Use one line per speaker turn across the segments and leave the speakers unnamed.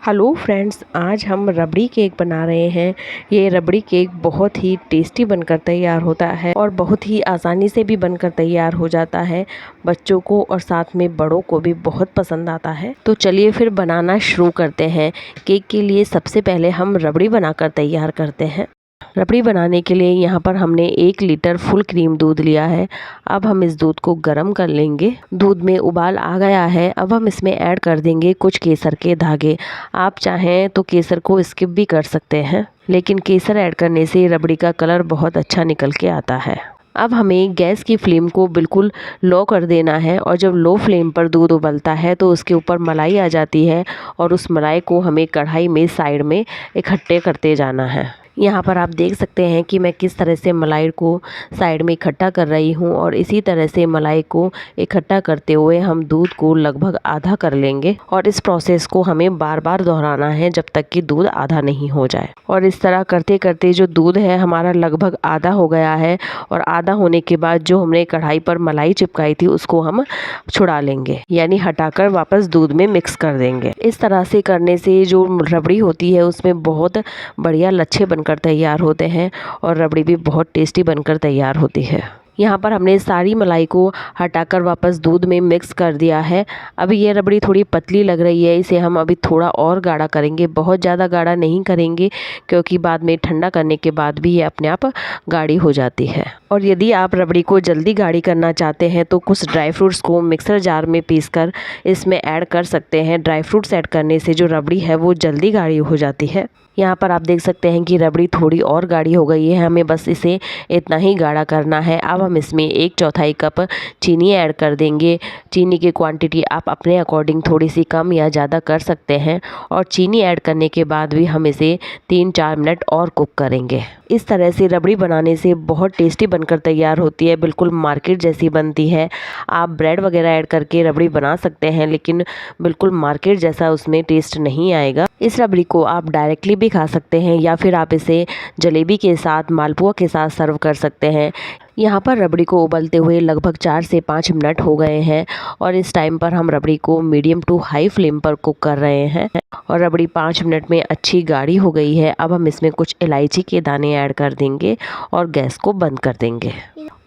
Hello friends, आज हम रबड़ी cake बना रहे हैं। ये रबड़ी केक बहुत ही टेस्टी बनकर तैयार होता है और बहुत ही आसानी से भी बनकर तैयार हो जाता है। बच्चों को और साथ में बड़ों को भी बहुत पसंद आता है। तो चलिए फिर बनाना शुरू करते हैं। केक के लिए सबसे पहले हम रबड़ी बनाकर तैयार करते हैं। रबड़ी बनाने के लिए यहाँ पर हमने 1 लीटर फुल क्रीम दूध लिया है। अब हम इस दूध को गर्म कर लेंगे। दूध में उबाल आ गया है। अब हम इसमें ऐड कर देंगे कुछ केसर के धागे। आप चाहें तो केसर को स्किप भी कर सकते हैं, लेकिन केसर ऐड करने से रबड़ी का कलर बहुत अच्छा निकल के आता है। अब हमें गैस की फ्लेम को बिल्कुल लो कर देना है और जब लो फ्लेम पर दूध उबलता है तो उसके ऊपर मलाई आ जाती है और उस मलाई को हमें कढ़ाई में साइड में इकट्ठे करते जाना है। यहाँ पर आप देख सकते हैं कि मैं किस तरह से मलाई को साइड में इकट्ठा कर रही हूँ और इसी तरह से मलाई को इकट्ठा करते हुए हम दूध को लगभग आधा कर लेंगे और इस प्रोसेस को हमें बार बार दोहराना है जब तक कि दूध आधा नहीं हो जाए। और इस तरह करते करते जो दूध है हमारा लगभग आधा हो गया है और आधा होने के बाद जो हमने कढ़ाई पर मलाई चिपकाई थी उसको हम छुड़ा लेंगे, यानी हटाकर वापस दूध में मिक्स कर देंगे। इस तरह से करने से जो रबड़ी होती है उसमें बहुत बढ़िया लच्छे बनकर तैयार होते हैं और रबड़ी भी बहुत टेस्टी बनकर तैयार होती है। यहाँ पर हमने सारी मलाई को हटाकर वापस दूध में मिक्स कर दिया है। अभी ये रबड़ी थोड़ी पतली लग रही है, इसे हम अभी थोड़ा और गाढ़ा करेंगे। बहुत ज़्यादा गाढ़ा नहीं करेंगे क्योंकि बाद में ठंडा करने के बाद भी ये अपने आप गाढ़ी हो जाती है। और यदि आप रबड़ी को जल्दी गाढ़ी करना चाहते हैं तो कुछ ड्राई फ्रूट्स को मिक्सर जार में पीसकर इसमें ऐड कर सकते हैं। ड्राई फ्रूट्स ऐड करने से जो रबड़ी है वो जल्दी गाढ़ी हो जाती है। यहाँ पर आप देख सकते हैं कि रबड़ी थोड़ी और गाढ़ी हो गई है। हमें बस इसे इतना ही गाढ़ा करना है। अब हम इसमें 1/4 कप चीनी ऐड कर देंगे। चीनी की क्वांटिटी आप अपने अकॉर्डिंग थोड़ी सी कम या ज़्यादा कर सकते हैं। और चीनी ऐड करने के बाद भी हम इसे 3-4 मिनट और कुक करेंगे। इस तरह से रबड़ी बनाने से बहुत टेस्टी बनकर तैयार होती है, बिल्कुल मार्केट जैसी बनती है। आप ब्रेड वगैरह ऐड करके रबड़ी बना सकते हैं, लेकिन बिल्कुल मार्केट जैसा उसमें टेस्ट नहीं आएगा। इस रबड़ी को आप डायरेक्टली भी खा सकते हैं या फिर आप इसे जलेबी के साथ, मालपुआ के साथ सर्व कर सकते हैं। यहाँ पर रबड़ी को उबलते हुए लगभग 4 से 5 मिनट हो गए हैं और इस टाइम पर हम रबड़ी को मीडियम टू हाई फ्लेम पर कुक कर रहे हैं और रबड़ी 5 मिनट में अच्छी गाढ़ी हो गई है। अब हम इसमें कुछ इलायची के दाने ऐड कर देंगे और गैस को बंद कर देंगे।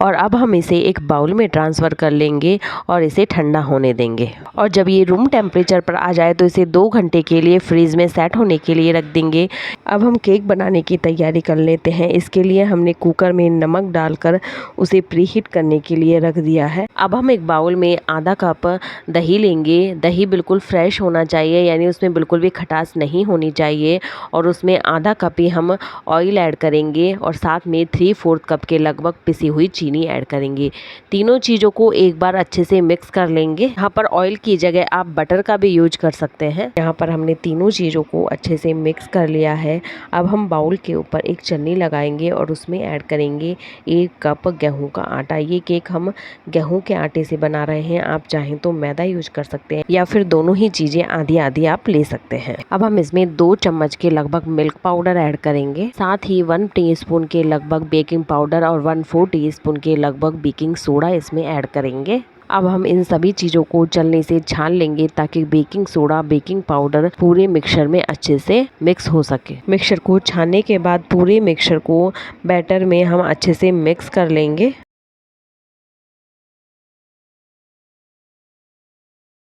और अब हम इसे एक बाउल में ट्रांसफ़र कर लेंगे और इसे ठंडा होने देंगे। और जब ये रूम टेम्परेचर पर आ जाए तो इसे 2 घंटे के लिए फ्रीज़ में सेट होने के लिए रख देंगे। अब हम केक बनाने की तैयारी कर लेते हैं। इसके लिए हमने कुकर में नमक डालकर उसे प्रीहीट करने के लिए रख दिया है। अब हम एक बाउल में आधा कप दही लेंगे। दही बिल्कुल फ्रेश होना चाहिए, यानी उसमें बिल्कुल भी खटास नहीं होनी चाहिए। और उसमें आधा कप ही हम ऑयल ऐड करेंगे और साथ में 3/4 कप के लगभग पिसी हुई चीनी ऐड करेंगे। तीनों चीज़ों को एक बार अच्छे से मिक्स कर लेंगे। यहाँ पर ऑयल की जगह आप बटर का भी यूज कर सकते हैं। यहाँ पर हमने तीनों चीज़ों को अच्छे से मिक्स कर लिया है। अब हम बाउल के ऊपर एक चन्नी लगाएंगे और उसमें ऐड करेंगे 1 कप गेहूं का आटा। ये केक हम गेहूं के आटे से बना रहे हैं। आप चाहें तो मैदा यूज कर सकते हैं या फिर दोनों ही चीज़ें आधी आधी आप ले सकते हैं। अब हम इसमें 2 चम्मच के लगभग मिल्क पाउडर ऐड करेंगे। साथ ही 1 टीस्पून के लगभग बेकिंग पाउडर और 1/4 टीस्पून के लगभग बेकिंग सोडा इसमें ऐड करेंगे। अब हम इन सभी चीज़ों को चलनी से छान लेंगे ताकि बेकिंग सोडा, बेकिंग पाउडर पूरे मिक्सचर में अच्छे से मिक्स हो सके। मिक्सचर को छानने के बाद पूरे मिक्सचर को बैटर में हम अच्छे से मिक्स कर लेंगे।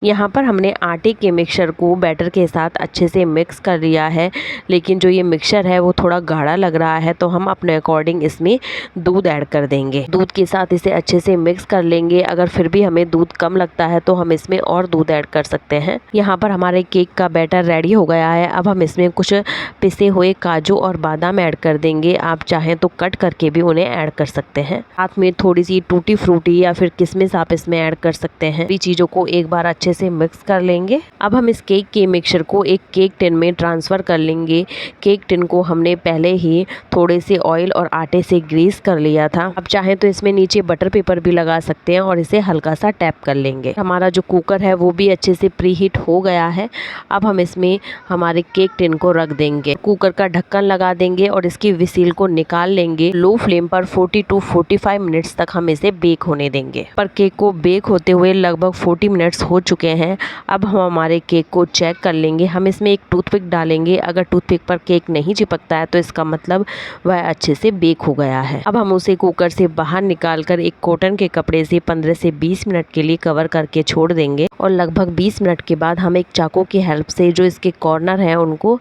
यहाँ पर हमने आटे के मिक्सचर को बैटर के साथ अच्छे से मिक्स कर लिया है, लेकिन जो ये मिक्सचर है वो थोड़ा गाढ़ा लग रहा है तो हम अपने अकॉर्डिंग इसमें दूध ऐड कर देंगे। दूध के साथ इसे अच्छे से मिक्स कर लेंगे। अगर फिर भी हमें दूध कम लगता है तो हम इसमें और दूध ऐड कर सकते हैं। यहाँ पर हमारे केक का बैटर रेडी हो गया है। अब हम इसमें कुछ पिसे हुए काजू और बादाम ऐड कर देंगे। आप चाहें तो कट करके भी उन्हें ऐड कर सकते हैं। साथ में थोड़ी सी टूटी फ्रूटी या फिर किशमिश आप इसमें ऐड कर सकते हैं। सभी चीज़ों को एक बार अच्छे से मिक्स कर लेंगे। अब हम इस केक के मिक्सचर को एक केक टिन में ट्रांसफ़र कर लेंगे। केक टिन को हमने पहले ही थोड़े से ऑयल और आटे से ग्रीस कर लिया था। अब चाहें तो इसमें नीचे बटर पेपर भी लगा सकते हैं और इसे हल्का सा टैप कर लेंगे। हमारा जो कुकर है वो भी अच्छे से प्री हीट हो गया है। अब हम इसमें हमारे केक टिन को रख देंगे। कुकर का ढक्कन लगा देंगे और इसकी विसील को निकाल लेंगे। लो फ्लेम पर 40 to 45 मिनट्स तक हम इसे बेक होने देंगे। पर केक को बेक होते हुए लगभग 40 मिनट्स हो चुके चुके हैं। अब हम हमारे केक को चेक कर लेंगे। हम इसमें एक टूथपिक डालेंगे। अगर टूथपिक पर केक नहीं चिपकता है तो इसका मतलब वह अच्छे से बेक हो गया है। अब हम उसे कुकर से बाहर निकालकर एक कॉटन के कपड़े से 15 से 20 मिनट के लिए कवर करके छोड़ देंगे और लगभग 20 मिनट के बाद हम एक चाकू की हेल्प से जो इसके कॉर्नर हैं उनको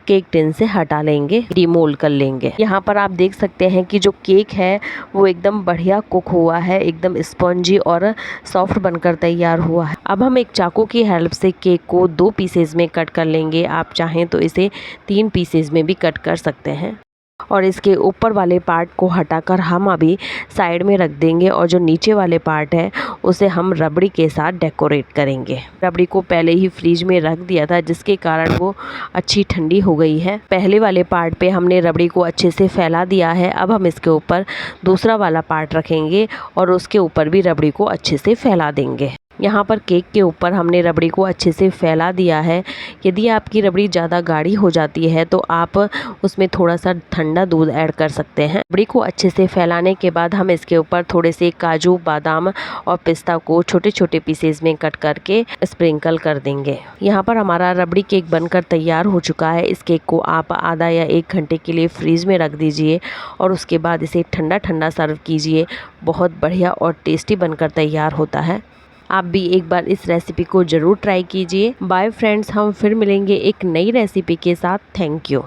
केक टिन से हटा लेंगे, रिमोल्ड कर लेंगे। यहाँ पर आप देख सकते हैं कि जो केक है वो एकदम बढ़िया कुक हुआ है, एकदम स्पॉन्जी और सॉफ्ट बनकर तैयार हुआ है। अब हम एक चाकू की हेल्प से केक को 2 पीसेज में कट कर लेंगे। आप चाहें तो इसे 3 पीसेज में भी कट कर सकते हैं और इसके ऊपर वाले पार्ट को हटाकर हम अभी साइड में रख देंगे और जो नीचे वाले पार्ट है उसे हम रबड़ी के साथ डेकोरेट करेंगे। रबड़ी को पहले ही फ्रिज में रख दिया था जिसके कारण वो अच्छी ठंडी हो गई है। पहले वाले पार्ट पे हमने रबड़ी को अच्छे से फैला दिया है। अब हम इसके ऊपर दूसरा वाला पार्ट रखेंगे और उसके ऊपर भी रबड़ी को अच्छे से फैला देंगे। यहाँ पर केक के ऊपर हमने रबड़ी को अच्छे से फैला दिया है। यदि आपकी रबड़ी ज़्यादा गाढ़ी हो जाती है तो आप उसमें थोड़ा सा ठंडा दूध ऐड कर सकते हैं। रबड़ी को अच्छे से फैलाने के बाद हम इसके ऊपर थोड़े से काजू, बादाम और पिस्ता को छोटे छोटे पीसेस में कट करके स्प्रिंकल कर देंगे। यहाँ पर हमारा रबड़ी केक बनकर तैयार हो चुका है। इस केक को आप आधा या 1 घंटे के लिए फ्रीज में रख दीजिए और उसके बाद इसे ठंडा ठंडा सर्व कीजिए। बहुत बढ़िया और टेस्टी बनकर तैयार होता है। आप भी एक बार इस रेसिपी को ज़रूर ट्राई कीजिए। बाय फ्रेंड्स, हम फिर मिलेंगे एक नई रेसिपी के साथ। Thank you.